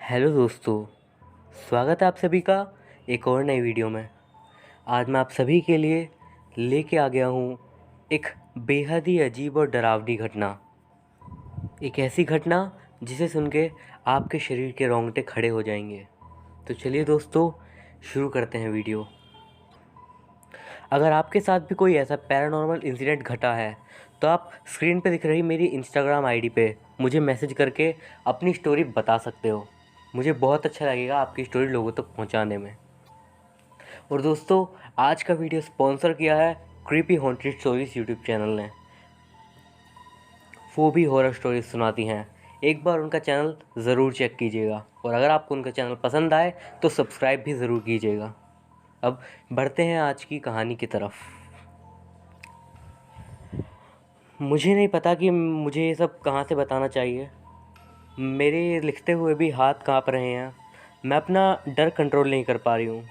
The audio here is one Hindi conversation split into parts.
हेलो दोस्तों, स्वागत है आप सभी का एक और नई वीडियो में। आज मैं आप सभी के लिए लेके आ गया हूँ एक बेहद ही अजीब और डरावनी घटना। एक ऐसी घटना जिसे सुन के आपके शरीर के रोंगटे खड़े हो जाएंगे। तो चलिए दोस्तों, शुरू करते हैं वीडियो। अगर आपके साथ भी कोई ऐसा पैरानॉर्मल इंसिडेंट घटा है तो आप स्क्रीन पे दिख रही मेरी इंस्टाग्राम आईडी पे मुझे मैसेज करके अपनी स्टोरी बता सकते हो। मुझे बहुत अच्छा लगेगा आपकी स्टोरी लोगों तक पहुंचाने में। और दोस्तों, आज का वीडियो स्पॉन्सर किया है creepy haunted stories YouTube channel ने। वो भी हॉरर स्टोरीज सुनाती हैं। एक बार उनका चैनल ज़रूर चेक कीजिएगा और अगर आपको उनका चैनल पसंद आए तो सब्सक्राइब भी ज़रूर कीजिएगा। अब बढ़ते हैं आज की कहानी की तरफ। मुझे नहीं पता कि मुझे ये सब कहाँ से बताना चाहिए। मेरे लिखते हुए भी हाथ कांप रहे हैं। मैं अपना डर कंट्रोल नहीं कर पा रही हूँ।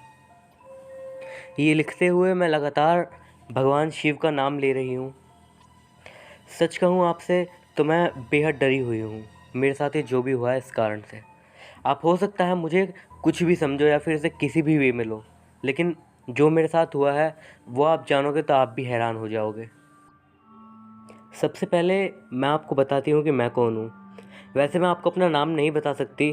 ये लिखते हुए मैं लगातार भगवान शिव का नाम ले रही हूँ। सच कहूँ आपसे तो मैं बेहद डरी हुई हूँ। मेरे साथ ये जो भी हुआ है इस कारण से। आप हो सकता है मुझे कुछ भी समझो या फिर इसे किसी भी वे में लो, लेकिन जो मेरे साथ हुआ है वो आप जानोगे तो आप भी हैरान हो जाओगे। सबसे पहले मैं आपको बताती हूँ कि मैं कौन हूँ। वैसे मैं आपको अपना नाम नहीं बता सकती।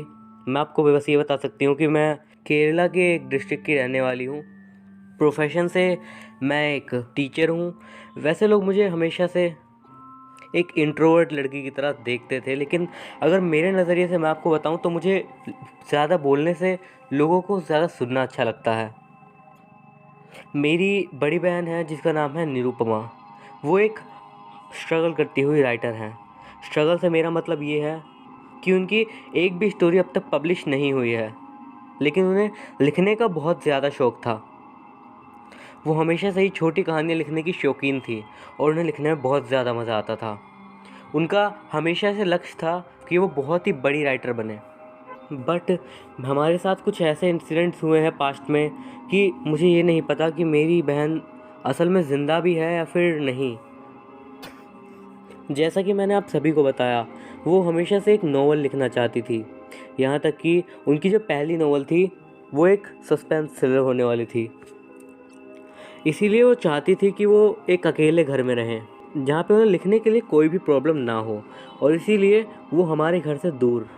मैं आपको बस ये बता सकती हूँ कि मैं केरला के एक डिस्ट्रिक्ट की रहने वाली हूँ। प्रोफेशन से मैं एक टीचर हूँ। वैसे लोग मुझे हमेशा से एक इंट्रोवर्ट लड़की की तरह देखते थे, लेकिन अगर मेरे नज़रिए से मैं आपको बताऊँ तो मुझे ज़्यादा बोलने से लोगों को ज़्यादा सुनना अच्छा लगता है। मेरी बड़ी बहन है जिसका नाम है निरुपमा। वो एक स्ट्रगल करती हुई राइटर हैं। स्ट्रगल से मेरा मतलब ये है कि उनकी एक भी स्टोरी अब तक पब्लिश नहीं हुई है, लेकिन उन्हें लिखने का बहुत ज़्यादा शौक़ था। वो हमेशा से ही छोटी कहानियाँ लिखने की शौकीन थी और उन्हें लिखने में बहुत ज़्यादा मज़ा आता था। उनका हमेशा से लक्ष्य था कि वो बहुत ही बड़ी राइटर बने। बट हमारे साथ कुछ ऐसे इंसिडेंट्स हुए हैं पास्ट में कि मुझे ये नहीं पता कि मेरी बहन असल में ज़िंदा भी है या फिर नहीं। जैसा कि मैंने आप सभी को बताया, वो हमेशा से एक नोवेल लिखना चाहती थी। यहाँ तक कि उनकी जो पहली नोवेल थी वो एक सस्पेंस थ्रिलर होने वाली थी। इसीलिए वो चाहती थी कि वो एक अकेले घर में रहें जहाँ पे उन्हें लिखने के लिए कोई भी प्रॉब्लम ना हो, और इसीलिए वो हमारे घर से दूर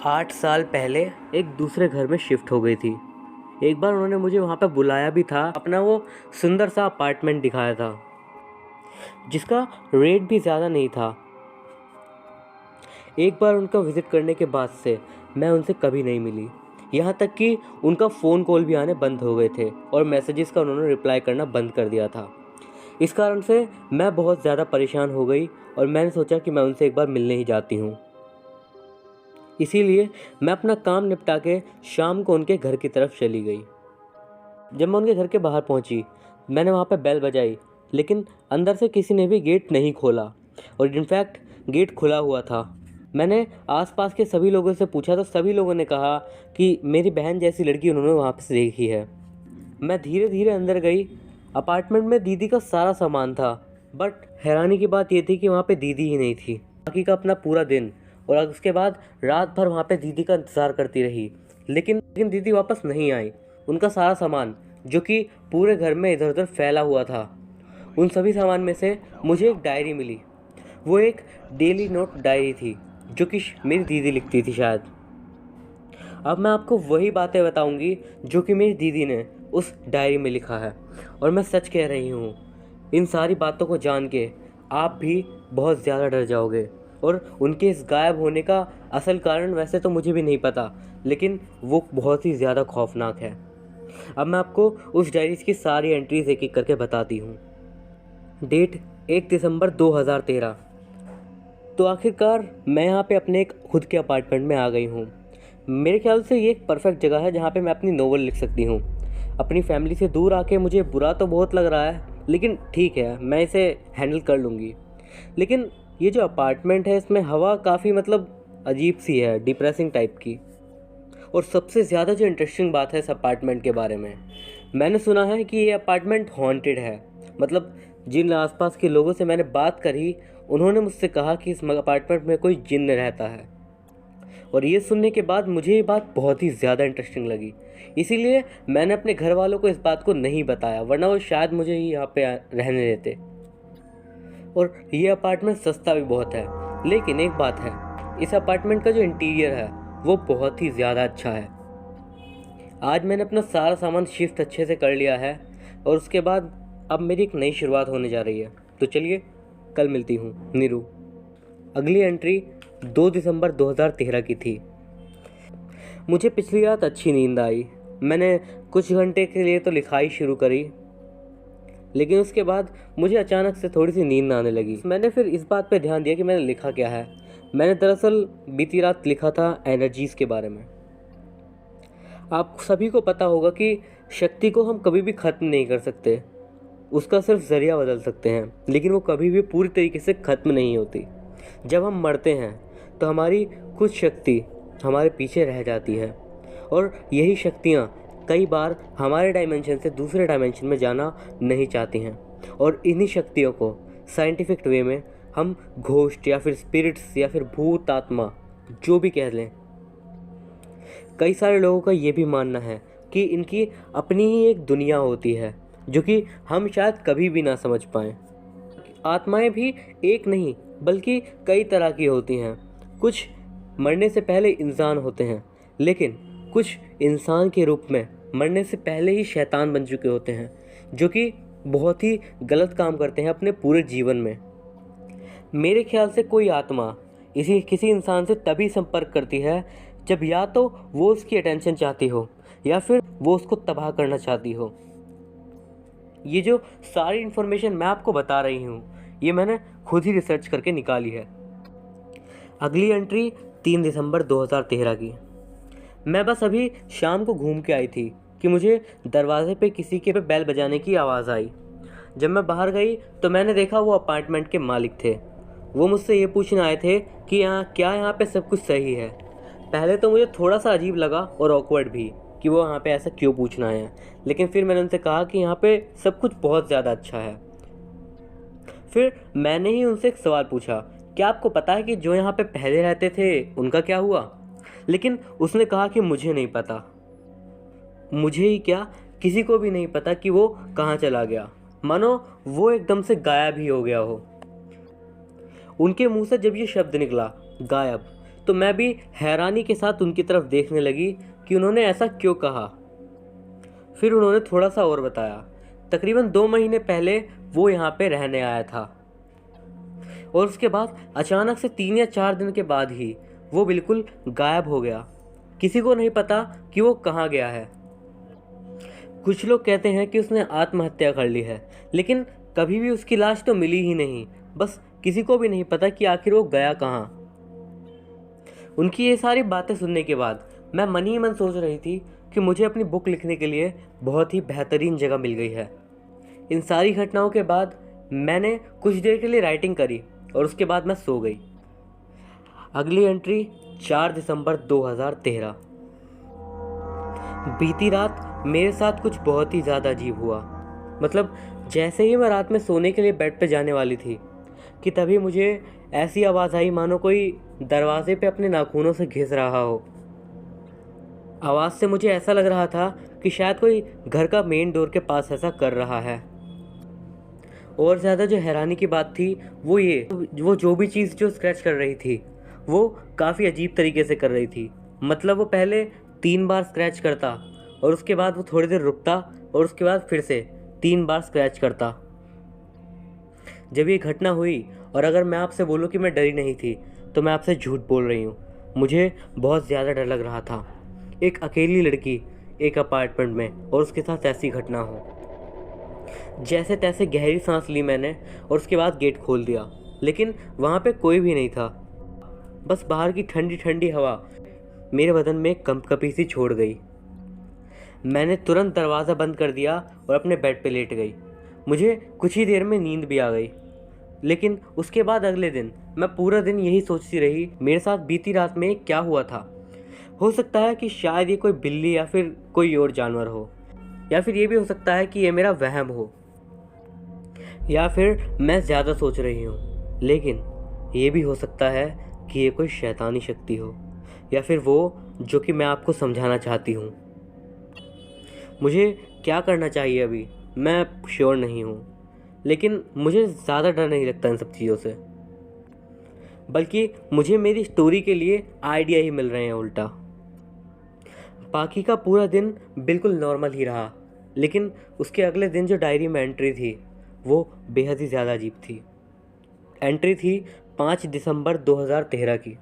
8 साल पहले एक दूसरे घर में शिफ्ट हो गई थी। एक बार उन्होंने मुझे वहाँ पर बुलाया भी था। अपना वो सुंदर सा अपार्टमेंट दिखाया था जिसका रेट भी ज़्यादा नहीं था। एक बार उनका विज़िट करने के बाद से मैं उनसे कभी नहीं मिली। यहाँ तक कि उनका फ़ोन कॉल भी आने बंद हो गए थे और मैसेजेस का उन्होंने रिप्लाई करना बंद कर दिया था। इस कारण से मैं बहुत ज़्यादा परेशान हो गई और मैंने सोचा कि मैं उनसे एक बार मिलने ही जाती हूँ। इसीलिए मैं अपना काम निपटा के शाम को उनके घर की तरफ चली गई। जब मैं उनके घर के बाहर पहुंची, मैंने वहां पर बेल बजाई, लेकिन अंदर से किसी ने भी गेट नहीं खोला और इनफैक्ट गेट खुला हुआ था। मैंने आसपास के सभी लोगों से पूछा तो सभी लोगों ने कहा कि मेरी बहन जैसी लड़की उन्होंने वहाँ पे से देखी है। मैं धीरे धीरे अंदर गई। अपार्टमेंट में दीदी का सारा सामान था, बट हैरानी की बात यह थी कि वहाँ पे दीदी ही नहीं थी। बाकी का अपना पूरा दिन और उसके बाद रात भर वहाँ पे दीदी का इंतज़ार करती रही, लेकिन दीदी वापस नहीं आई। उनका सारा सामान जो कि पूरे घर में इधर उधर फैला हुआ था, उन सभी सामान में से मुझे एक डायरी मिली। वो एक डेली नोट डायरी थी जो कि मेरी दीदी लिखती थी शायद। अब मैं आपको वही बातें बताऊंगी जो कि मेरी दीदी ने उस डायरी में लिखा है, और मैं सच कह रही हूँ, इन सारी बातों को जान के आप भी बहुत ज़्यादा डर जाओगे। और उनके इस गायब होने का असल कारण वैसे तो मुझे भी नहीं पता, लेकिन वो बहुत ही ज़्यादा खौफनाक है। अब मैं आपको उस डायरीज की सारी एंट्रीज एक एक करके बताती हूँ। डेट 1 दिसंबर 2013। तो आखिरकार मैं यहाँ पे अपने एक खुद के अपार्टमेंट में आ गई हूँ। मेरे ख्याल से ये एक परफेक्ट जगह है जहाँ पे मैं अपनी नोवेल लिख सकती हूँ। अपनी फैमिली से दूर आके मुझे बुरा तो बहुत लग रहा है, लेकिन ठीक है, मैं इसे हैंडल कर लूँगी। लेकिन ये जो अपार्टमेंट है इसमें हवा काफ़ी अजीब सी है, डिप्रेसिंग टाइप की। और सबसे ज़्यादा जो इंटरेस्टिंग बात है इस अपार्टमेंट के बारे में, मैंने सुना है कि ये अपार्टमेंट हॉन्टेड है। जिन आसपास के लोगों से मैंने बात करी, उन्होंने मुझसे कहा कि इस अपार्टमेंट में कोई जिन्न रहता है। और ये सुनने के बाद मुझे ये बात बहुत ही ज़्यादा इंटरेस्टिंग लगी, इसीलिए मैंने अपने घर वालों को इस बात को नहीं बताया, वरना वो शायद मुझे ही यहाँ पे रहने देते। और ये अपार्टमेंट सस्ता भी बहुत है, लेकिन एक बात है, इस अपार्टमेंट का जो इंटीरियर है वो बहुत ही ज़्यादा अच्छा है। आज मैंने अपना सारा सामान शिफ्ट अच्छे से कर लिया है और उसके बाद अब मेरी एक नई शुरुआत होने जा रही है। तो चलिए कल मिलती हूँ। नीरू। अगली एंट्री 2 दिसंबर 2013 की थी। मुझे पिछली रात अच्छी नींद आई। मैंने कुछ घंटे के लिए तो लिखाई शुरू करी, लेकिन उसके बाद मुझे अचानक से थोड़ी सी नींद आने लगी। मैंने फिर इस बात पे ध्यान दिया कि मैंने लिखा क्या है। मैंने दरअसल बीती रात लिखा था एनर्जीज़ के बारे में। आप सभी को पता होगा कि शक्ति को हम कभी भी ख़त्म नहीं कर सकते, उसका सिर्फ ज़रिया बदल सकते हैं, लेकिन वो कभी भी पूरी तरीके से ख़त्म नहीं होती। जब हम मरते हैं तो हमारी कुछ शक्ति हमारे पीछे रह जाती है और यही शक्तियाँ कई बार हमारे डायमेंशन से दूसरे डायमेंशन में जाना नहीं चाहती हैं, और इन्हीं शक्तियों को साइंटिफिक वे में हम घोस्ट या फिर स्पिरिट्स या फिर भूत आत्मा जो भी कह लें। कई सारे लोगों का ये भी मानना है कि इनकी अपनी ही एक दुनिया होती है जो कि हम शायद कभी भी ना समझ पाएँ। आत्माएं भी एक नहीं बल्कि कई तरह की होती हैं। कुछ मरने से पहले इंसान होते हैं, लेकिन कुछ इंसान के रूप में मरने से पहले ही शैतान बन चुके होते हैं, जो कि बहुत ही गलत काम करते हैं अपने पूरे जीवन में। मेरे ख्याल से कोई आत्मा किसी इंसान से तभी संपर्क करती है जब या तो वो उसकी अटेंशन चाहती हो या फिर वो उसको तबाह करना चाहती हो। ये जो सारी इन्फॉर्मेशन मैं आपको बता रही हूँ, ये मैंने खुद ही रिसर्च करके निकाली है। अगली एंट्री 3 दिसंबर 2013 की। मैं बस अभी शाम को घूम के आई थी कि मुझे दरवाजे पे किसी के बेल बजाने की आवाज़ आई। जब मैं बाहर गई तो मैंने देखा वो अपार्टमेंट के मालिक थे। वो मुझसे ये पूछने आए थे कि यहाँ पे सब कुछ सही है। पहले तो मुझे थोड़ा सा अजीब लगा और ऑकवर्ड भी कि वो यहाँ पे ऐसा क्यों पूछना है, लेकिन फिर मैंने उनसे कहा कि यहाँ पे सब कुछ बहुत ज़्यादा अच्छा है। फिर मैंने ही उनसे एक सवाल पूछा, क्या आपको पता है कि जो यहाँ पे पहले रहते थे उनका क्या हुआ? लेकिन उसने कहा कि मुझे नहीं पता। मुझे ही क्या, किसी को भी नहीं पता कि वो कहाँ चला गया, मानो वो एकदम से गायब ही हो गया हो। उनके मुंह से जब ये शब्द निकला गायब, तो मैं भी हैरानी के साथ उनकी तरफ देखने लगी कि उन्होंने ऐसा क्यों कहा। फिर उन्होंने थोड़ा सा और बताया। तकरीबन 2 महीने पहले वो यहाँ पे रहने आया था और उसके बाद अचानक से 3 या 4 दिन के बाद ही वो बिल्कुल गायब हो गया। किसी को नहीं पता कि वो कहाँ गया है। कुछ लोग कहते हैं कि उसने आत्महत्या कर ली है, लेकिन कभी भी उसकी लाश तो मिली ही नहीं। बस किसी को भी नहीं पता कि आखिर वो गया कहाँ। उनकी ये सारी बातें सुनने के बाद मैं मन ही मन सोच रही थी कि मुझे अपनी बुक लिखने के लिए बहुत ही बेहतरीन जगह मिल गई है। इन सारी घटनाओं के बाद मैंने कुछ देर के लिए राइटिंग करी और उसके बाद मैं सो गई। अगली एंट्री 4 दिसंबर 2013। बीती रात मेरे साथ कुछ बहुत ही ज़्यादा अजीब हुआ। मतलब जैसे ही मैं रात में सोने के लिए बेड पे जाने वाली थी कि तभी मुझे ऐसी आवाज़ आई मानो कोई दरवाजे पे अपने नाखूनों से घिस रहा हो। आवाज़ से मुझे ऐसा लग रहा था कि शायद कोई घर का मेन डोर के पास ऐसा कर रहा है। और ज़्यादा जो हैरानी की बात थी वो जो भी चीज़ जो स्क्रैच कर रही थी वो काफ़ी अजीब तरीके से कर रही थी। मतलब वो पहले 3 बार स्क्रैच करता और उसके बाद वो थोड़ी देर रुकता और उसके बाद फिर से 3 बार स्क्रैच करता। जब ये घटना हुई, और अगर मैं आपसे बोलूँ कि मैं डरी नहीं थी तो मैं आपसे झूठ बोल रही हूँ। मुझे बहुत ज़्यादा डर लग रहा था। एक अकेली लड़की एक अपार्टमेंट में और उसके साथ ऐसी घटना हो। जैसे तैसे गहरी सांस ली मैंने और उसके बाद गेट खोल दिया, लेकिन वहाँ पे कोई भी नहीं था। बस बाहर की ठंडी ठंडी हवा मेरे बदन में कंपकपी सी छोड़ गई। मैंने तुरंत दरवाज़ा बंद कर दिया और अपने बेड पे लेट गई। मुझे कुछ ही देर में नींद भी आ गई, लेकिन उसके बाद अगले दिन मैं पूरा दिन यही सोचती रही मेरे साथ बीती रात में क्या हुआ था। हो सकता है कि शायद ये कोई बिल्ली या फिर कोई और जानवर हो, या फिर ये भी हो सकता है कि ये मेरा वहम हो, या फिर मैं ज़्यादा सोच रही हूँ। लेकिन ये भी हो सकता है कि ये कोई शैतानी शक्ति हो, या फिर वो जो कि मैं आपको समझाना चाहती हूँ। मुझे क्या करना चाहिए अभी मैं श्योर नहीं हूँ, लेकिन मुझे ज़्यादा डर नहीं लगता इन सब चीज़ों से, बल्कि मुझे मेरी स्टोरी के लिए आइडिया ही मिल रहे हैं उल्टा। बाकी का पूरा दिन बिल्कुल नॉर्मल ही रहा, लेकिन उसके अगले दिन जो डायरी में एंट्री थी वो बेहद ही ज़्यादा अजीब थी। एंट्री थी 5 दिसंबर 2013 की।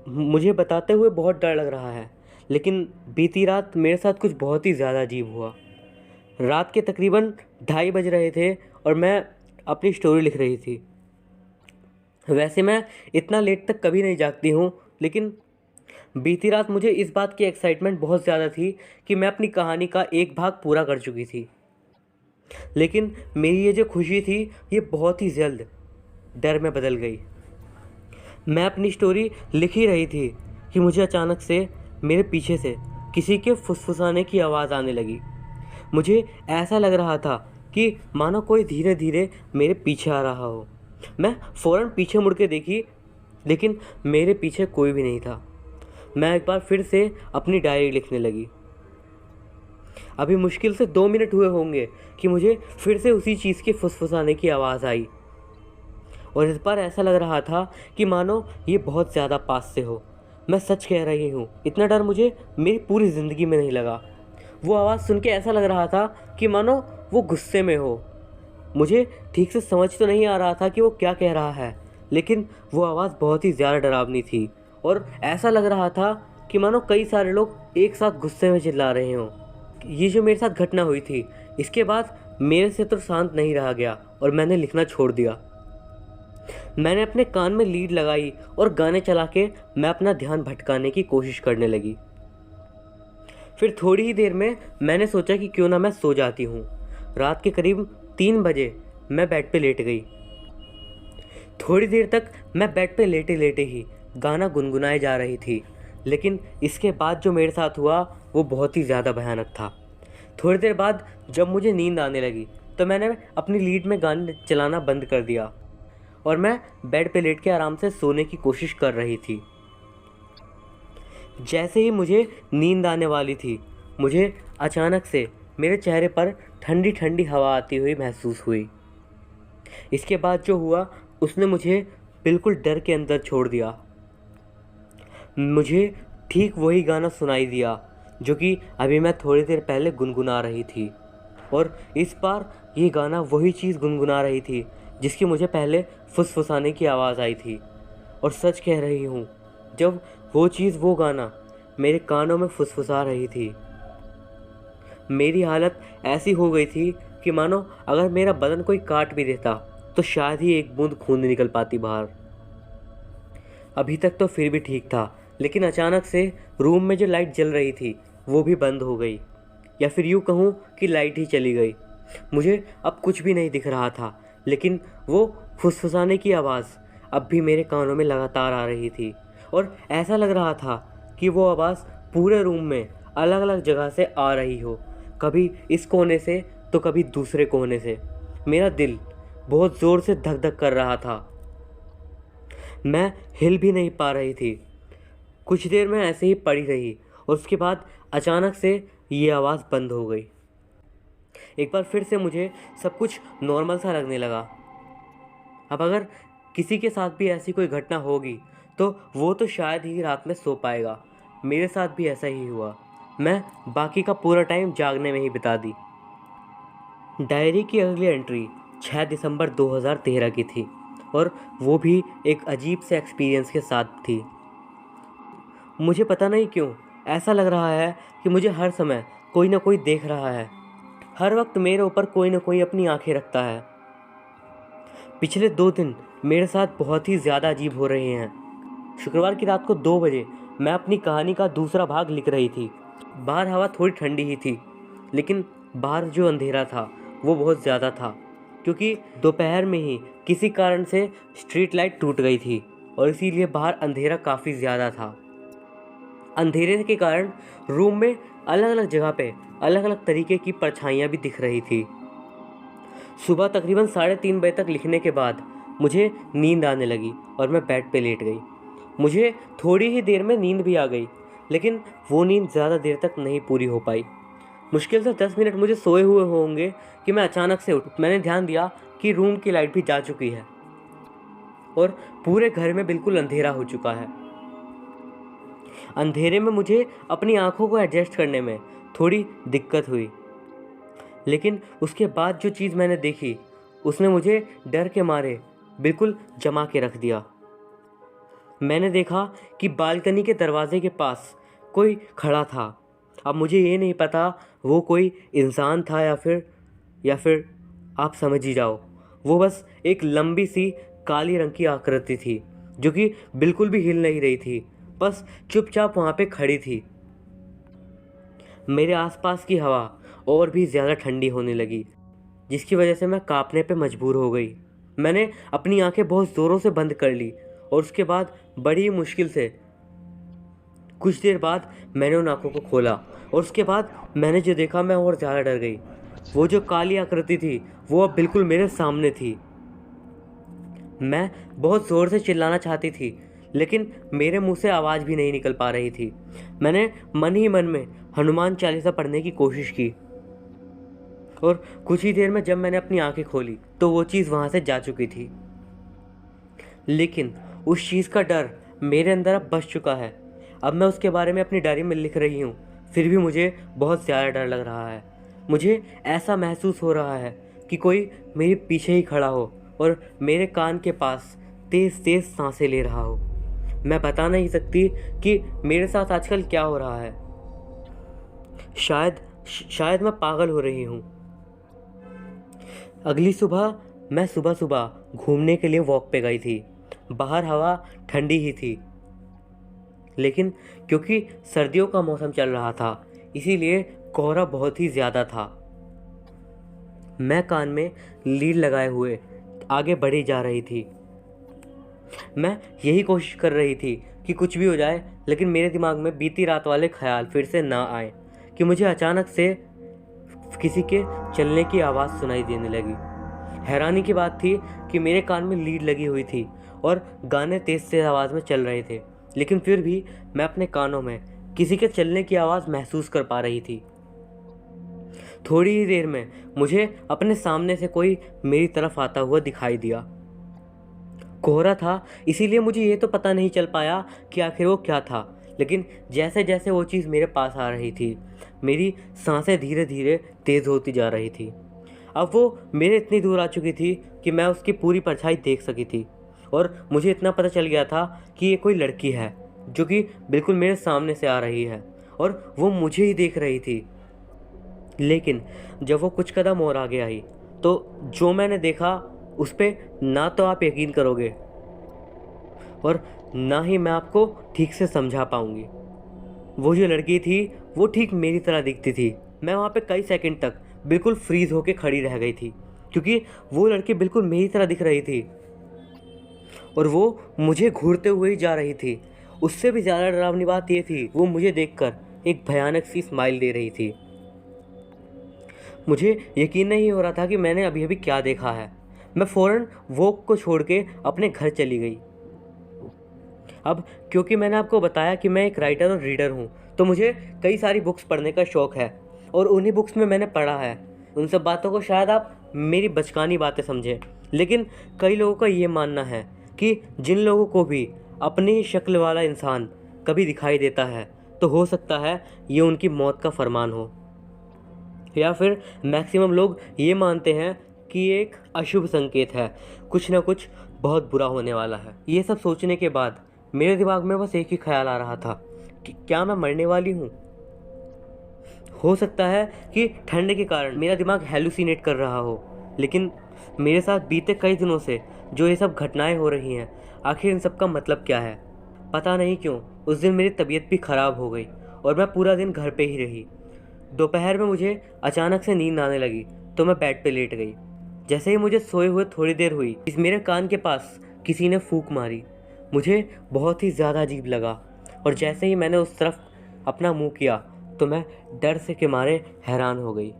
मुझे बताते हुए बहुत डर लग रहा है, लेकिन बीती रात मेरे साथ कुछ बहुत ही ज़्यादा अजीब हुआ। रात के तकरीबन 2:30 बज रहे थे और मैं अपनी स्टोरी लिख रही थी। वैसे मैं इतना लेट तक कभी नहीं जागती हूँ, लेकिन बीती रात मुझे इस बात की एक्साइटमेंट बहुत ज़्यादा थी कि मैं अपनी कहानी का एक भाग पूरा कर चुकी थी। लेकिन मेरी ये जो खुशी थी ये बहुत ही जल्द डर में बदल गई। मैं अपनी स्टोरी लिख ही रही थी कि मुझे अचानक से मेरे पीछे से किसी के फुसफुसाने की आवाज़ आने लगी। मुझे ऐसा लग रहा था कि मानो कोई धीरे धीरे मेरे पीछे आ रहा हो। मैं फ़ौरन पीछे मुड़ के देखी, लेकिन मेरे पीछे कोई भी नहीं था। मैं एक बार फिर से अपनी डायरी लिखने लगी। अभी मुश्किल से 2 मिनट हुए होंगे कि मुझे फिर से उसी चीज़ के फुसफुसाने की आवाज़ आई, और इस बार ऐसा लग रहा था कि मानो ये बहुत ज़्यादा पास से हो। मैं सच कह रही हूँ, इतना डर मुझे मेरी पूरी ज़िंदगी में नहीं लगा। वो आवाज़ सुन के ऐसा लग रहा था कि मानो वो गुस्से में हो। मुझे ठीक से समझ तो नहीं आ रहा था कि वो क्या कह रहा है, लेकिन वो आवाज़ बहुत ही ज़्यादा डरावनी थी और ऐसा लग रहा था कि मानो कई सारे लोग एक साथ गुस्से में चिल्ला रहे हों। ये जो मेरे साथ घटना हुई थी, इसके बाद मेरे से तो शांत नहीं रहा गया और मैंने लिखना छोड़ दिया। मैंने अपने कान में लीड लगाई और गाने चला के मैं अपना ध्यान भटकाने की कोशिश करने लगी। फिर थोड़ी ही देर में मैंने सोचा कि क्यों ना मैं सो जाती हूँ। रात के करीब 3 बजे मैं बेड पे लेट गई। थोड़ी देर तक मैं बेड पे लेटे लेटे ही गाना गुनगुनाए जा रही थी, लेकिन इसके बाद जो मेरे साथ हुआ वो बहुत ही ज़्यादा भयानक था। थोड़ी देर बाद जब मुझे नींद आने लगी तो मैंने अपनी लीड में गाने चलाना बंद कर दिया और मैं बेड पे लेट के आराम से सोने की कोशिश कर रही थी। जैसे ही मुझे नींद आने वाली थी, मुझे अचानक से मेरे चेहरे पर ठंडी ठंडी हवा आती हुई महसूस हुई। इसके बाद जो हुआ उसने मुझे बिल्कुल डर के अंदर छोड़ दिया। मुझे ठीक वही गाना सुनाई दिया जो कि अभी मैं थोड़ी देर पहले गुनगुना रही थी, और इस बार ये गाना वही चीज़ गुनगुना रही थी जिसकी मुझे पहले फुसफुसाने की आवाज़ आई थी। और सच कह रही हूँ, जब वो चीज़ वो गाना मेरे कानों में फुसफुसा रही थी, मेरी हालत ऐसी हो गई थी कि मानो अगर मेरा बदन कोई काट भी देता तो शायद ही एक बूंद खून निकल पाती बाहर। अभी तक तो फिर भी ठीक था, लेकिन अचानक से रूम में जो लाइट जल रही थी वो भी बंद हो गई, या फिर यूँ कहूँ कि लाइट ही चली गई। मुझे अब कुछ भी नहीं दिख रहा था, लेकिन वो फुसफुसाने की आवाज़ अब भी मेरे कानों में लगातार आ रही थी, और ऐसा लग रहा था कि वो आवाज़ पूरे रूम में अलग अलग जगह से आ रही हो, कभी इस कोने से तो कभी दूसरे कोने से। मेरा दिल बहुत ज़ोर से धक धक कर रहा था। मैं हिल भी नहीं पा रही थी। कुछ देर में ऐसे ही पड़ी रही और उसके बाद अचानक से ये आवाज़ बंद हो गई। एक बार फिर से मुझे सब कुछ नॉर्मल सा लगने लगा। अब अगर किसी के साथ भी ऐसी कोई घटना होगी तो वो तो शायद ही रात में सो पाएगा। मेरे साथ भी ऐसा ही हुआ। मैं बाकी का पूरा टाइम जागने में ही बिता दी। डायरी की अगली एंट्री 6 दिसंबर 2013 की थी, और वो भी एक अजीब से एक्सपीरियंस के साथ थी। मुझे पता नहीं क्यों ऐसा लग रहा है कि मुझे हर समय कोई ना कोई देख रहा है। हर वक्त मेरे ऊपर कोई ना कोई अपनी आंखें रखता है। पिछले 2 दिन मेरे साथ बहुत ही ज़्यादा अजीब हो रहे हैं। शुक्रवार की रात को 2 बजे मैं अपनी कहानी का दूसरा भाग लिख रही थी। बाहर हवा थोड़ी ठंडी ही थी, लेकिन बाहर जो अंधेरा था वो बहुत ज़्यादा था, क्योंकि दोपहर में ही किसी कारण से स्ट्रीट लाइट टूट गई थी और इसीलिए बाहर अंधेरा काफ़ी ज़्यादा था। अंधेरे के कारण रूम में अलग अलग जगह पे अलग अलग तरीके की परछाइयाँ भी दिख रही थी। सुबह तकरीबन 3:30 बजे तक लिखने के बाद मुझे नींद आने लगी और मैं बेड पे लेट गई। मुझे थोड़ी ही देर में नींद भी आ गई, लेकिन वो नींद ज़्यादा देर तक नहीं पूरी हो पाई। मुश्किल से 10 मिनट मुझे सोए हुए होंगे कि मैं अचानक से उठ मैंने ध्यान दिया कि रूम की लाइट भी जा चुकी है और पूरे घर में बिल्कुल अंधेरा हो चुका है। अंधेरे में मुझे अपनी आंखों को एडजस्ट करने में थोड़ी दिक्कत हुई, लेकिन उसके बाद जो चीज़ मैंने देखी उसने मुझे डर के मारे बिल्कुल जमा के रख दिया। मैंने देखा कि बालकनी के दरवाजे के पास कोई खड़ा था। अब मुझे ये नहीं पता वो कोई इंसान था या फिर आप समझ ही जाओ, वो बस एक लंबी सी काली रंग की आकृति थी जो कि बिल्कुल भी हिल नहीं रही थी, बस चुपचाप वहाँ पे खड़ी थी। मेरे आसपास की हवा और भी ज़्यादा ठंडी होने लगी, जिसकी वजह से मैं कांपने पे मजबूर हो गई। मैंने अपनी आंखें बहुत ज़ोरों से बंद कर ली और उसके बाद बड़ी मुश्किल से कुछ देर बाद मैंने उन आंखों को खोला और उसके बाद मैंने जो देखा मैं और ज़्यादा डर गई। वो जो काली आकृति थी वो अब बिल्कुल मेरे सामने थी। मैं बहुत ज़ोर से चिल्लाना चाहती थी, लेकिन मेरे मुंह से आवाज़ भी नहीं निकल पा रही थी। मैंने मन ही मन में हनुमान चालीसा पढ़ने की कोशिश की और कुछ ही देर में जब मैंने अपनी आंखें खोली तो वो चीज़ वहाँ से जा चुकी थी। लेकिन उस चीज़ का डर मेरे अंदर अब बस चुका है। अब मैं उसके बारे में अपनी डायरी में लिख रही हूँ, फिर भी मुझे बहुत ज़्यादा डर लग रहा है। मुझे ऐसा महसूस हो रहा है कि कोई मेरे पीछे ही खड़ा हो और मेरे कान के पास तेज़ तेज़ सांसें ले रहा हो। मैं बता नहीं सकती कि मेरे साथ आजकल क्या हो रहा है। शायद मैं पागल हो रही हूँ। अगली सुबह मैं सुबह सुबह घूमने के लिए वॉक पे गई थी। बाहर हवा ठंडी ही थी, लेकिन क्योंकि सर्दियों का मौसम चल रहा था इसीलिए कोहरा बहुत ही ज़्यादा था। मैं कान में लीड लगाए हुए आगे बढ़ी जा रही थी। मैं यही कोशिश कर रही थी कि कुछ भी हो जाए, लेकिन मेरे दिमाग में बीती रात वाले ख्याल फिर से ना आए कि मुझे अचानक से किसी के चलने की आवाज़ सुनाई देने लगी। हैरानी की बात थी कि मेरे कान में लीड लगी हुई थी और गाने तेज़ तेज़ आवाज़ में चल रहे थे, लेकिन फिर भी मैं अपने कानों में किसी के चलने की आवाज़ महसूस कर पा रही थी। थोड़ी ही देर में मुझे अपने सामने से कोई मेरी तरफ आता हुआ दिखाई दिया। कोहरा था इसीलिए मुझे ये तो पता नहीं चल पाया कि आखिर वो क्या था, लेकिन जैसे जैसे वो चीज़ मेरे पास आ रही थी मेरी सांसें धीरे धीरे तेज़ होती जा रही थी। अब वो मेरे इतनी दूर आ चुकी थी कि मैं उसकी पूरी परछाई देख सकी थी और मुझे इतना पता चल गया था कि ये कोई लड़की है जो कि बिल्कुल मेरे सामने से आ रही है और वो मुझे ही देख रही थी। लेकिन जब वो कुछ कदम और आगे आई तो जो मैंने देखा उस पर ना तो आप यकीन करोगे और ना ही मैं आपको ठीक से समझा पाऊंगी। वो जो लड़की थी वो ठीक मेरी तरह दिखती थी। मैं वहाँ पे कई सेकंड तक बिल्कुल फ्रीज होके खड़ी रह गई थी, क्योंकि वो लड़की बिल्कुल मेरी तरह दिख रही थी और वो मुझे घूरते हुए ही जा रही थी। उससे भी ज़्यादा डरावनी बात ये थी वो मुझे देखकर एक भयानक सी स्माइल दे रही थी। मुझे यकीन नहीं हो रहा था कि मैंने अभी अभी क्या देखा है। मैं फ़ौरन वॉक को छोड़ के अपने घर चली गई। अब क्योंकि मैंने आपको बताया कि मैं एक राइटर और रीडर हूँ, तो मुझे कई सारी बुक्स पढ़ने का शौक़ है और उन्हीं बुक्स में मैंने पढ़ा है। उन सब बातों को शायद आप मेरी बचकानी बातें समझें, लेकिन कई लोगों का ये मानना है कि जिन लोगों को भी अपनी शक्ल वाला इंसान कभी दिखाई देता है तो हो सकता है ये उनकी मौत का फरमान हो, या फिर मैक्सिमम लोग ये मानते हैं कि ये एक अशुभ संकेत है, कुछ ना कुछ बहुत बुरा होने वाला है। ये सब सोचने के बाद मेरे दिमाग में बस एक ही ख्याल आ रहा था कि क्या मैं मरने वाली हूँ। हो सकता है कि ठंड के कारण मेरा दिमाग हेलुसिनेट कर रहा हो, लेकिन मेरे साथ बीते कई दिनों से जो ये सब घटनाएं हो रही हैं, आखिर इन सब का मतलब क्या है। पता नहीं क्यों उस दिन मेरी तबीयत भी ख़राब हो गई और मैं पूरा दिन घर पे ही रही। दोपहर में मुझे अचानक से नींद आने लगी तो मैं बेड पे लेट गई। जैसे ही मुझे सोए हुए थोड़ी देर हुई, इस मेरे कान के पास किसी ने फूंक मारी। मुझे बहुत ही ज़्यादा अजीब लगा और जैसे ही मैंने उस तरफ अपना मुंह किया तो मैं डर से के मारे हैरान हो गई।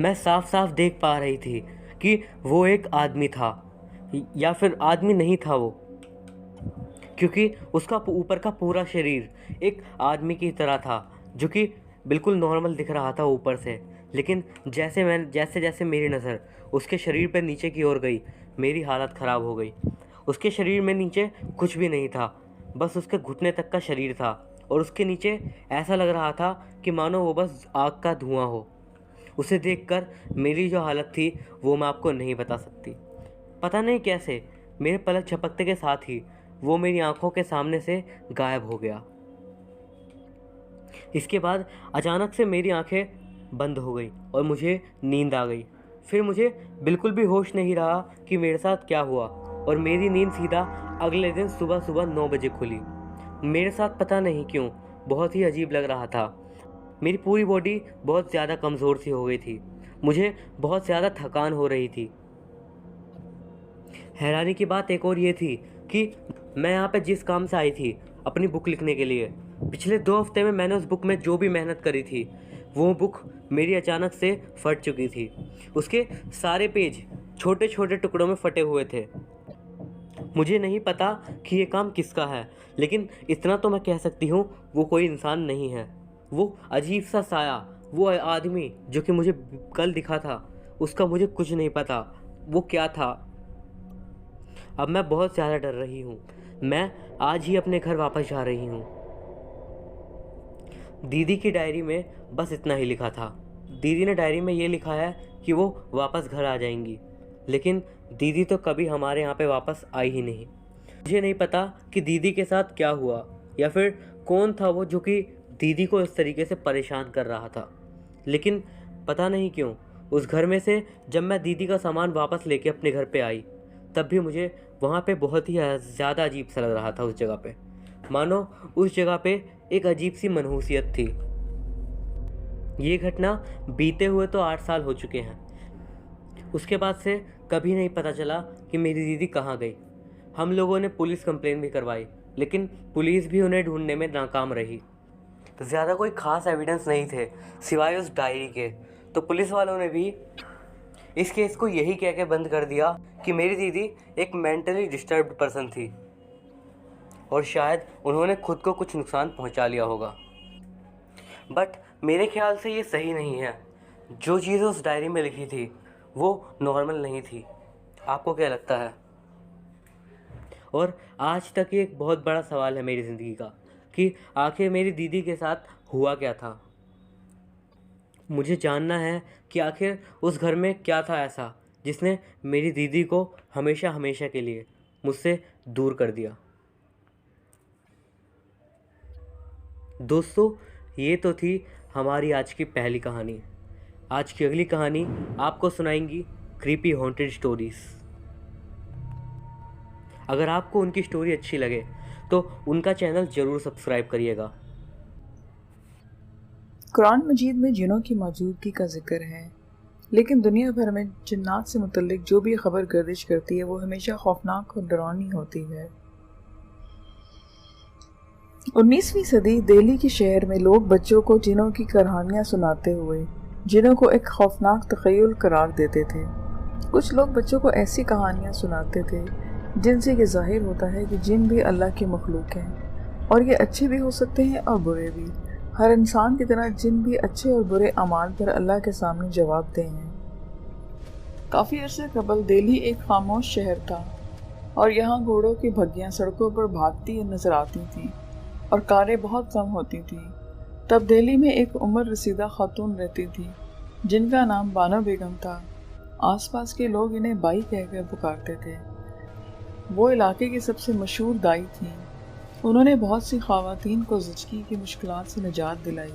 मैं साफ साफ देख पा रही थी कि वो एक आदमी था, या फिर आदमी नहीं था, वो क्योंकि उसका ऊपर का पूरा शरीर एक आदमी की तरह था, जो कि बिल्कुल नॉर्मल दिख रहा था ऊपर से। लेकिन जैसे जैसे मेरी नज़र उसके शरीर पर नीचे की ओर गई, मेरी हालत ख़राब हो गई। उसके शरीर में नीचे कुछ भी नहीं था, बस उसके घुटने तक का शरीर था, और उसके नीचे ऐसा लग रहा था कि मानो वो बस आग का धुआं हो। उसे देखकर मेरी जो हालत थी वो मैं आपको नहीं बता सकती। पता नहीं कैसे मेरे पलक झपकते के साथ ही वो मेरी आंखों के सामने से गायब हो गया। इसके बाद अचानक से मेरी आंखें बंद हो गई और मुझे नींद आ गई। फिर मुझे बिल्कुल भी होश नहीं रहा कि मेरे साथ क्या हुआ, और मेरी नींद सीधा अगले दिन सुबह सुबह 9 बजे खुली। मेरे साथ पता नहीं क्यों बहुत ही अजीब लग रहा था। मेरी पूरी बॉडी बहुत ज़्यादा कमज़ोर सी हो गई थी, मुझे बहुत ज़्यादा थकान हो रही थी। हैरानी की बात एक और ये थी कि मैं यहाँ पे जिस काम से आई थी अपनी बुक लिखने के लिए, पिछले 2 हफ्ते में मैंने उस बुक में जो भी मेहनत करी थी वो बुक मेरी अचानक से फट चुकी थी। उसके सारे पेज छोटे छोटे टुकड़ों में फटे हुए थे। मुझे नहीं पता कि ये काम किसका है, लेकिन इतना तो मैं कह सकती हूँ वो कोई इंसान नहीं है। वो अजीब सा साया, वो आदमी जो कि मुझे कल दिखा था, उसका मुझे कुछ नहीं पता वो क्या था। अब मैं बहुत ज़्यादा डर रही हूँ। मैं आज ही अपने घर वापस जा रही हूँ। दीदी की डायरी में बस इतना ही लिखा था। दीदी ने डायरी में ये लिखा है कि वो वापस घर आ जाएंगी, लेकिन दीदी तो कभी हमारे यहाँ पे वापस आई ही नहीं। मुझे नहीं पता कि दीदी के साथ क्या हुआ, या फिर कौन था वो जो कि दीदी को इस तरीके से परेशान कर रहा था। लेकिन पता नहीं क्यों उस घर में से जब मैं दीदी का सामान वापस लेके अपने घर पे आई, तब भी मुझे वहाँ पे बहुत ही ज़्यादा अजीब सा लग रहा था। उस जगह पे मानो उस जगह पे एक अजीब सी मनहूसियत थी। ये घटना बीते हुए तो 8 साल हो चुके हैं। उसके बाद से कभी नहीं पता चला कि मेरी दीदी कहाँ गई। हम लोगों ने पुलिस कंप्लेन भी करवाई, लेकिन पुलिस भी उन्हें ढूंढने में नाकाम रही। तो ज़्यादा कोई ख़ास एविडेंस नहीं थे सिवाय उस डायरी के। तो पुलिस वालों ने भी इस केस को यही कह के बंद कर दिया कि मेरी दीदी एक मेंटली डिस्टर्ब्ड पर्सन थी, और शायद उन्होंने खुद को कुछ नुकसान पहुंचा लिया होगा। बट मेरे ख्याल से ये सही नहीं है। जो चीज़ उस डायरी में लिखी थी वो नॉर्मल नहीं थी। आपको क्या लगता है? और आज तक ये एक बहुत बड़ा सवाल है मेरी ज़िंदगी का कि आखिर मेरी दीदी के साथ हुआ क्या था। मुझे जानना है कि आखिर उस घर में क्या था ऐसा जिसने मेरी दीदी को हमेशा हमेशा के लिए मुझसे दूर कर दिया। दोस्तों, ये तो थी हमारी आज की पहली कहानी। आज की अगली कहानी आपको सुनाएंगी क्रीपी हॉन्टेड स्टोरीज़। अगर आपको उनकी स्टोरी अच्छी लगे तो उनका चैनल ज़रूर सब्सक्राइब करिएगा। कुरान मजीद में जिनों की मौजूदगी का जिक्र है, लेकिन दुनिया भर में जिन्नात से मुतल्लिक जो भी खबर गर्दिश करती है वो हमेशा खौफनाक और डरावनी होती है। 19वीं सदी दिल्ली के शहर में लोग बच्चों को जिनों की कहानियाँ सुनाते हुए जिनों को एक खौफनाक तख़य्युल करार देते थे। कुछ लोग बच्चों को ऐसी कहानियाँ सुनाते थे जिनसे ये जाहिर होता है कि जिन भी अल्लाह के मखलूक हैं, और ये अच्छे भी हो सकते हैं और बुरे भी। हर इंसान की तरह जिन भी अच्छे और बुरे अमाल पर अल्लाह के सामने जवाबदेह हैं। काफ़ी अरसे कबल दिल्ली एक खामोश शहर था, और यहाँ घोड़ों की भग्गियाँ सड़कों पर भागती नजर आती थीं और कारें बहुत कम होती थीं। तब दिल्ली में एक उम्र रसीदा खातून रहती थी जिनका नाम बानो बेगम था। आसपास के लोग इन्हें बाई कहकर पुकारते थे। वो इलाके की सबसे मशहूर दाई थीं। उन्होंने बहुत सी ख़वातीन को ज़िचकी की मुश्किलात से निजात दिलाई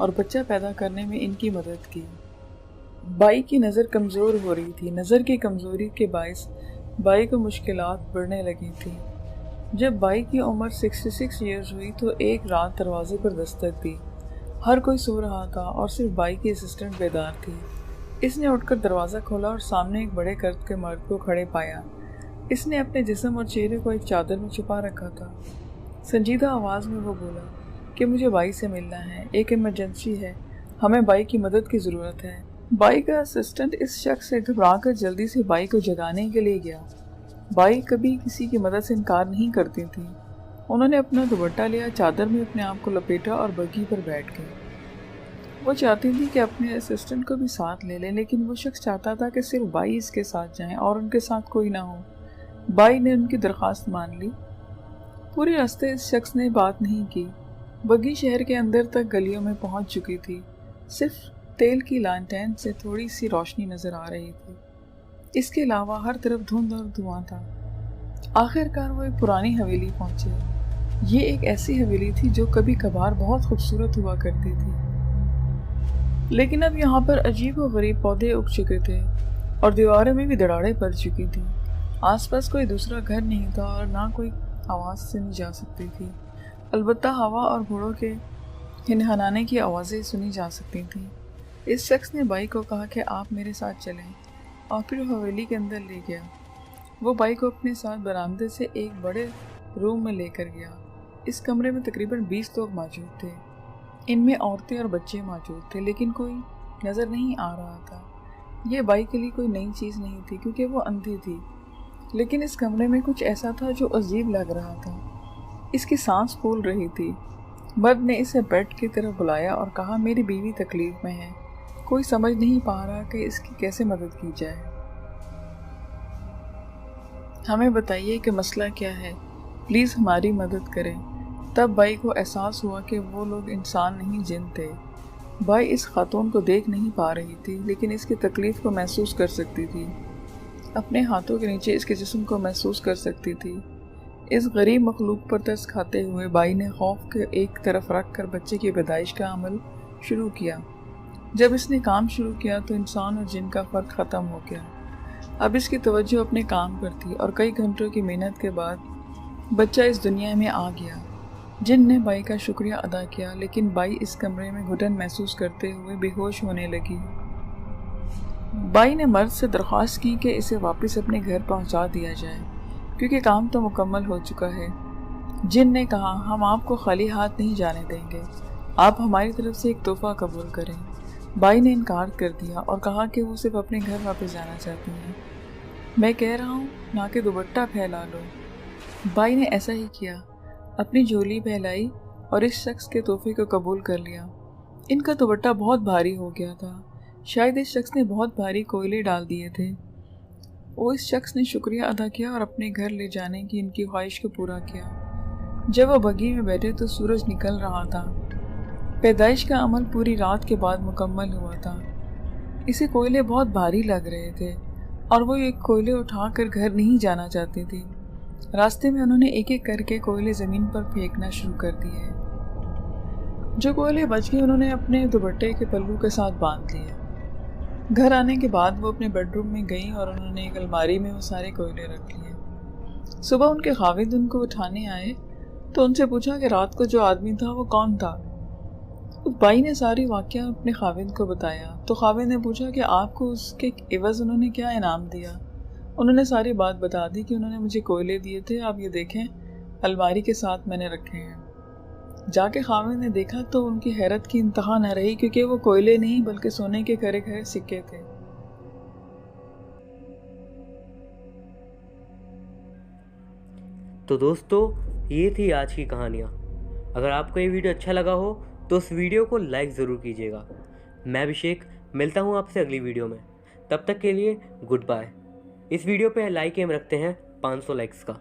और बच्चा पैदा करने में इनकी मदद की। बाई की नज़र कमज़ोर हो रही थी। नज़र की कमज़ोरी के बायस बाई को मुश्किलात बढ़ने लगी थी। जब बाई की उम्र 66 ईयर्स हुई तो एक रात दरवाजे पर दस्तक दी। हर कोई सो रहा था और सिर्फ बाई की असिस्टेंट बेदार थी। इसने उठकर दरवाज़ा खोला और सामने एक बड़े कद के मर्द को खड़े पाया। इसने अपने जिस्म और चेहरे को एक चादर में छुपा रखा था। संजीदा आवाज़ में वो बोला कि मुझे बाई से मिलना है, एक इमरजेंसी है, हमें बाई की मदद की ज़रूरत है। बाई का असिस्टेंट इस शख्स से घबराकर जल्दी से बाई को जगाने के लिए गया। बाई कभी किसी की मदद से इनकार नहीं करती थी। उन्होंने अपना दुपट्टा लिया, चादर में अपने आप को लपेटा और बग्गी पर बैठ गए। वो चाहती थी कि अपने असिस्टेंट को भी साथ ले लें, लेकिन वो शख्स चाहता था कि सिर्फ बाई इसके साथ जाएं और उनके साथ कोई ना हो। बाई ने उनकी दरख्वास्त मान ली। पूरे रास्ते इस शख्स ने बात नहीं की। बग्गी शहर के अंदर तक गलियों में पहुंच चुकी थी। सिर्फ तेल की लालटेन से थोड़ी सी रोशनी नजर आ रही थी। इसके अलावा हर तरफ धुंध और धुआं था। आखिरकार वो एक पुरानी हवेली पहुंचे। ये एक ऐसी हवेली थी जो कभी कभार बहुत खूबसूरत हुआ करती थी, लेकिन अब यहाँ पर अजीब और गरीब पौधे उग चुके थे और दीवारों में भी दरारें पड़ चुकी थी। आसपास कोई दूसरा घर नहीं था और ना कोई आवाज़ सुनी जा सकती थी। अलबत्ता हवा और घोड़ों के हिनहनाने की आवाज़ें सुनी जा सकती थी। इस शख्स ने बाई को कहा कि आप मेरे साथ चलें और फिर हवेली के अंदर ले गया। वो बाई को अपने साथ बरामदे से एक बड़े रूम में लेकर गया। इस कमरे में तकरीबन 20 लोग मौजूद थे। इनमें औरतें और बच्चे मौजूद थे, लेकिन कोई नज़र नहीं आ रहा था। ये बाई के लिए कोई नई चीज़ नहीं थी क्योंकि वो अंधी थी, लेकिन इस कमरे में कुछ ऐसा था जो अजीब लग रहा था। इसकी सांस फूल रही थी। मर्द ने इसे बेड की तरफ बुलाया और कहा, मेरी बीवी तकलीफ में है, कोई समझ नहीं पा रहा कि इसकी कैसे मदद की जाए। हमें बताइए कि मसला क्या है, प्लीज़ हमारी मदद करें। तब बाई को एहसास हुआ कि वो लोग इंसान नहीं जिन थे। बाई इस खातून को देख नहीं पा रही थी, लेकिन इसकी तकलीफ़ को महसूस कर सकती थी। अपने हाथों के नीचे इसके जिस्म को महसूस कर सकती थी। इस गरीब मखलूक पर तरस खाते हुए बाई ने खौफ के एक तरफ रख कर बच्चे की पैदाइश का अमल शुरू किया। जब इसने काम शुरू किया तो इंसान और जिन का फ़र्क ख़त्म हो गया। अब इसकी तवज्जो अपने काम पर थी और कई घंटों की मेहनत के बाद बच्चा इस दुनिया में आ गया। जिन ने बाई का शुक्रिया अदा किया, लेकिन बाई इस कमरे में घुटन महसूस करते हुए बेहोश होने लगी। बाई ने मर्द से दरख्वास्त की कि इसे वापस अपने घर पहुंचा दिया जाए क्योंकि काम तो मुकम्मल हो चुका है। जिन ने कहा, हम आपको खाली हाथ नहीं जाने देंगे, आप हमारी तरफ से एक तोहफा कबूल करें। बाई ने इनकार कर दिया और कहा कि वो सिर्फ अपने घर वापस जाना चाहती हैं। मैं कह रहा हूँ ना कि दुपट्टा फैला लो। बाई ने ऐसा ही किया, अपनी झोली फैलाई और इस शख्स के तोहफे को कबूल कर लिया। इनका दुपट्टा बहुत भारी हो गया था। शायद इस शख्स ने बहुत भारी कोयले डाल दिए थे। वो इस शख्स ने शुक्रिया अदा किया और अपने घर ले जाने की इनकी ख्वाहिश को पूरा किया। जब वो बग्गी में बैठे तो सूरज निकल रहा था। पैदाइश का अमल पूरी रात के बाद मुकम्मल हुआ था। इसे कोयले बहुत भारी लग रहे थे और वो एक कोयले उठाकर घर नहीं जाना चाहती थी। रास्ते में उन्होंने एक एक करके कोयले ज़मीन पर फेंकना शुरू कर दिए। जो कोयले बच गए उन्होंने अपने दुपट्टे के पल्लू के साथ बांध लिए। घर आने के बाद वो अपने बेडरूम में गई और उन्होंने एक अलमारी में वो सारे कोयले रख लिए। सुबह उनके खाविद उनको उठाने आए तो उनसे पूछा कि रात को जो आदमी था वो कौन था। उस बाई ने सारी वाक़या अपने खाविद को बताया तो खाविद ने पूछा कि आपको उसके एवज़ उन्होंने क्या इनाम दिया। उन्होंने सारी बात बता दी कि उन्होंने मुझे कोयले दिए थे, आप ये देखें अलमारी के साथ मैंने रखे हैं। जाके खाविद ने देखा तो उनकी हैरत की इंतहा न रही क्योंकि वो कोयले नहीं बल्कि सोने के खरे खरे सिक्के थे। तो दोस्तों, ये थी आज की कहानियाँ। अगर आपको ये वीडियो अच्छा लगा हो तो उस वीडियो को लाइक ज़रूर कीजिएगा। मैं अभिषेक मिलता हूँ आपसे अगली वीडियो में। तब तक के लिए गुड बाय। इस वीडियो पे लाइक एम रखते हैं 500 लाइक्स का।